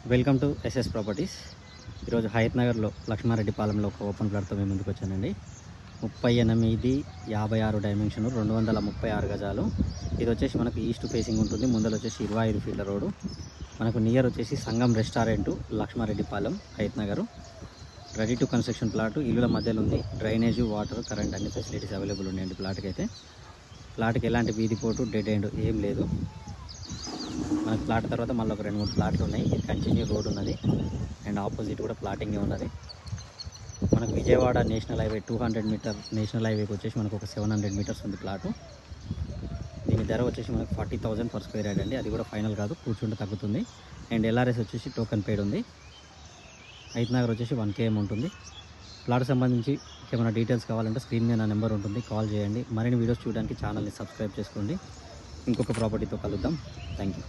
Welcome to SS properties. ఈరోజు హయత్ నగర్లో లక్ష్మారెడ్డి పాలెంలో ఒక ఓపెన్ ప్లాట్తో మేము ముందుకు వచ్చానండి. 38-56 డైమెన్షన్, 236 గజాలు. ఇది వచ్చేసి మనకు ఈస్ట్ ఫేసింగ్ ఉంటుంది. ముందర వచ్చేసి 25 ఫీట్ల రోడ్డు. మనకు నియర్ వచ్చేసి Sangam restaurant, Laxmareddy Palem, Hayat Nagar. Ready to construction plot, ఇల్లుల మధ్యలో ఉంది. డ్రైనేజు, వాటర్, కరెంట్ అన్ని ఫెసిలిటీస్ అవైలబుల్ ఉన్నాయండి ప్లాట్కి ఎలాంటి వీధి పోటు, డెడ్ ఎండ్ ఏం లేదు. మనకు ప్లాట్ తర్వాత మళ్ళీ ఒక 2-3 ప్లాట్లు ఉన్నాయి. ఇది కంటిన్యూ రోడ్ ఉన్నది అండ్ ఆపోజిట్ కూడా ప్లాటింగే ఉన్నది. మనకు Vijayawada national highway 200 meter national హైవేకి వచ్చేసి మనకు ఒక 700 మీటర్స్ ఉంది ప్లాటు. దీని ధర వచ్చేసి మనకు 40,000 పర్ స్క్వేర్ యార్డ్ అండి. అది కూడా ఫైనల్ కాదు, కూర్చుంటే తగ్గుతుంది. అండ్ ఎల్ఆర్ఎస్ వచ్చేసి టోకెన్ పేడ్ ఉంది. హయత్ నగర్ వచ్చేసి 1 km ఉంటుంది. ప్లాట్ సంబంధించి ఏమైనా డీటెయిల్స్ కావాలంటే స్క్రీన్ మీద నా నెంబర్ ఉంటుంది, కాల్ చేయండి. మరిన్ని వీడియోస్ చూడడానికి ఛానల్ని సబ్స్క్రైబ్ చేసుకోండి. ఇంకొక ప్రాపర్టీతో కలుద్దాం. Thank you.